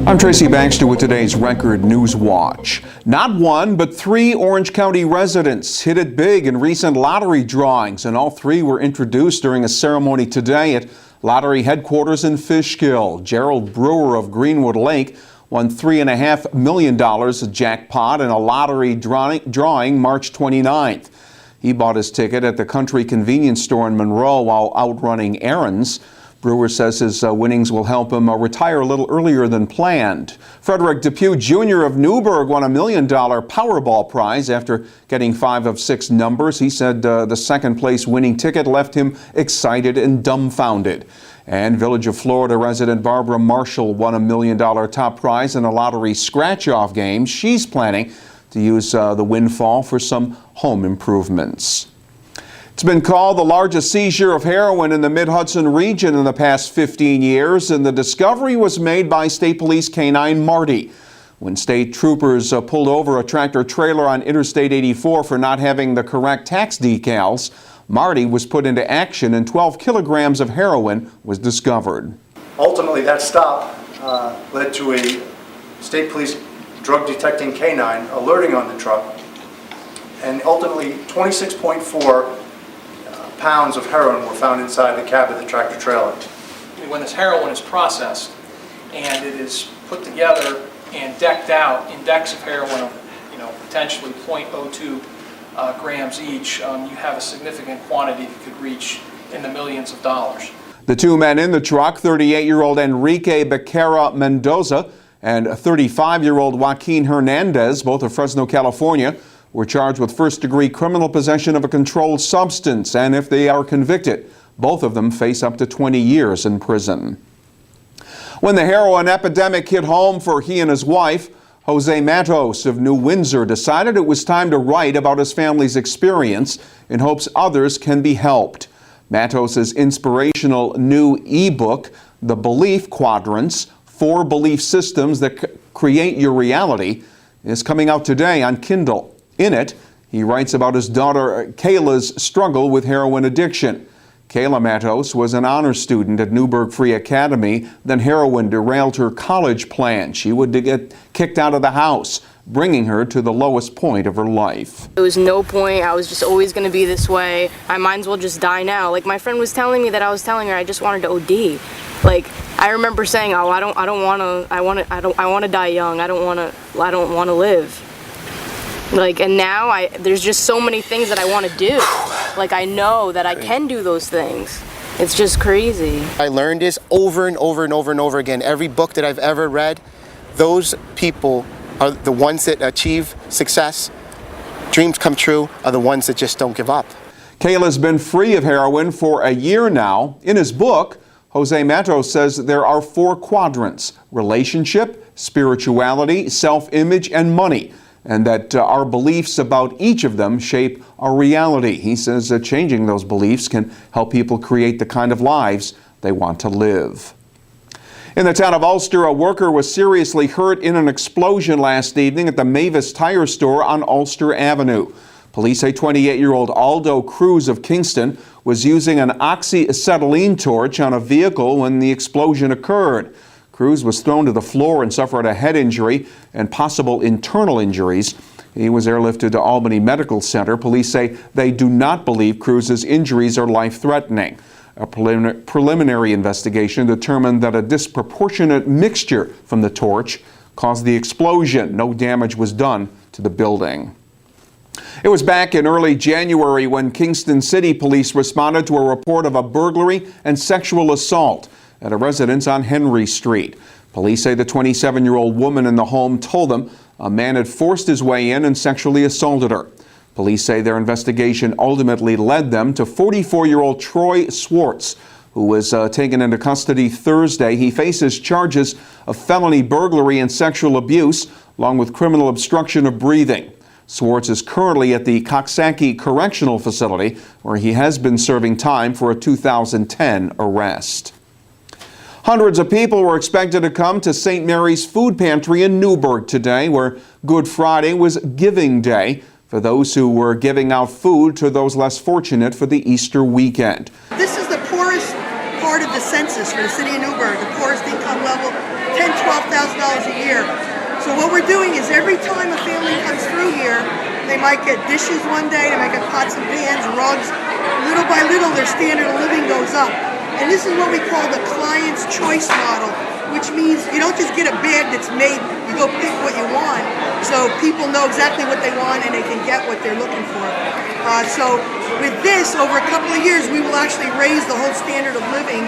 I'm Tracy Baxter with today's Record Newswatch. Not one, but three Orange County residents hit it big in recent lottery drawings, and all three were introduced during a ceremony today at lottery headquarters in Fishkill. Gerald Brewer of Greenwood Lake won $3.5 million jackpot in a lottery drawing March 29th. He bought his ticket at the Country Convenience Store in Monroe while out running errands. Brewer says his winnings will help him retire a little earlier than planned. Frederick Depew Jr. of Newburgh won a $1 million Powerball prize after getting 5 of 6 numbers. He said the second place winning ticket left him excited and dumbfounded. And Village of Florida resident Barbara Marshall won a $1 million top prize in a lottery scratch-off game. She's planning to use the windfall for some home improvements. It's been called the largest seizure of heroin in the Mid-Hudson region in the past 15 years, and the discovery was made by State Police Canine Marty. When state troopers pulled over a tractor-trailer on Interstate 84 for not having the correct tax decals, Marty was put into action and 12 kilograms of heroin was discovered. Ultimately, that stop led to a State Police drug detecting canine alerting on the truck, and ultimately 26.4 pounds of heroin were found inside the cab of the tractor trailer. When this heroin is processed and it is put together and decked out in decks of heroin of potentially 0.02 grams each, you have a significant quantity that could reach in the millions of dollars. The two men in the truck, 38-year-old Enrique Becerra Mendoza and 35-year-old Joaquin Hernandez, both of Fresno, California, were charged with first-degree criminal possession of a controlled substance, and if they are convicted, both of them face up to 20 years in prison. When the heroin epidemic hit home for he and his wife, Jose Matos of New Windsor decided it was time to write about his family's experience in hopes others can be helped. Matos' inspirational new e-book, The Belief Quadrants, 4 Belief Systems That Create Your Reality, is coming out today on Kindle. In it, he writes about his daughter Kayla's struggle with heroin addiction. Kayla Matos was an honor student at Newburgh Free Academy. Then heroin derailed her college plan. She would get kicked out of the house, bringing her to the lowest point of her life. There was no point. I was just always going to be this way. I might as well just die now. Like my friend was telling me that I was telling her I just wanted to OD. Like I remember saying, "Oh, I want to die young. I don't want to live." Like, and now there's just so many things that I want to do. Like, I know that I can do those things. It's just crazy. I learned this over and over and over and over again. Every book that I've ever read, those people are the ones that achieve success, dreams come true, are the ones that just don't give up. Kayla's been free of heroin for a year now. In his book, Jose Matos says there are 4 quadrants: relationship, spirituality, self-image, and money, and that our beliefs about each of them shape our reality. He says that changing those beliefs can help people create the kind of lives they want to live. In the town of Ulster, a worker was seriously hurt in an explosion last evening at the Mavis Tire Store on Ulster Avenue. Police say 28-year-old Aldo Cruz of Kingston was using an oxyacetylene torch on a vehicle when the explosion occurred. Cruz was thrown to the floor and suffered a head injury and possible internal injuries. He was airlifted to Albany Medical Center. Police say they do not believe Cruz's injuries are life-threatening. A preliminary investigation determined that a disproportionate mixture from the torch caused the explosion. No damage was done to the building. It was back in early January when Kingston City Police responded to a report of a burglary and sexual assault at a residence on Henry Street. Police say the 27-year-old woman in the home told them a man had forced his way in and sexually assaulted her. Police say their investigation ultimately led them to 44-year-old Troy Swartz, who was taken into custody Thursday. He faces charges of felony burglary and sexual abuse, along with criminal obstruction of breathing. Swartz is currently at the Coxsackie Correctional Facility, where he has been serving time for a 2010 arrest. Hundreds of people were expected to come to St. Mary's Food Pantry in Newburgh today, where Good Friday was Giving Day, for those who were giving out food to those less fortunate for the Easter weekend. This is the poorest part of the census for the city of Newburgh, the poorest income level, $10,000, $12,000 a year. So what we're doing is every time a family comes through here, they might get dishes one day, they might get pots and pans, rugs. Little by little, their standard of living goes up. And this is what we call the client's choice model, which means you don't just get a bag that's made, you go pick what you want. So people know exactly what they want and they can get what they're looking for. So with this, over a couple of years, we will actually raise the whole standard of living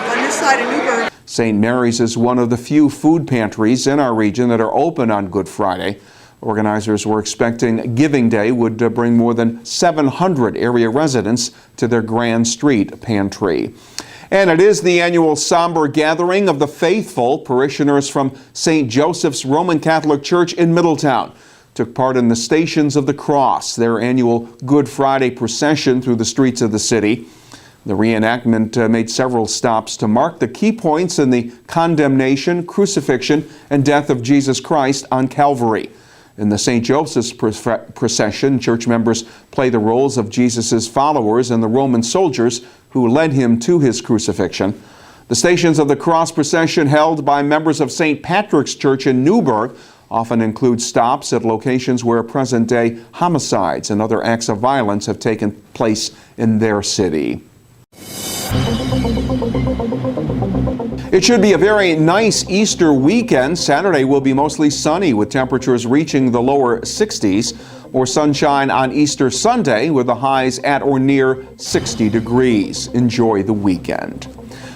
on this side of Newburgh. St. Mary's is one of the few food pantries in our region that are open on Good Friday. Organizers were expecting Giving Day would bring more than 700 area residents to their Grand Street pantry. And it is the annual somber gathering of the faithful. Parishioners from St. Joseph's Roman Catholic Church in Middletown took part in the Stations of the Cross, their annual Good Friday procession through the streets of the city. The reenactment made several stops to mark the key points in the condemnation, crucifixion, and death of Jesus Christ on Calvary. In the St. Joseph's procession, church members play the roles of Jesus' followers and the Roman soldiers who led him to his crucifixion. The Stations of the Cross procession, held by members of St. Patrick's Church in Newburgh, often include stops at locations where present-day homicides and other acts of violence have taken place in their city. It should be a very nice Easter weekend. Saturday will be mostly sunny with temperatures reaching the lower 60s. More sunshine on Easter Sunday with the highs at or near 60 degrees. Enjoy the weekend.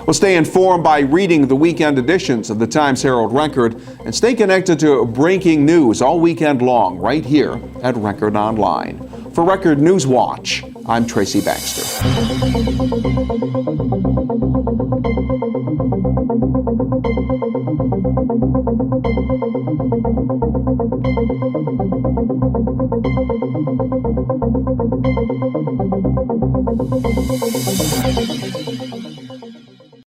Well, stay informed by reading the weekend editions of the Times-Herald Record and stay connected to breaking news all weekend long right here at Record Online. For Record Newswatch, I'm Tracy Baxter.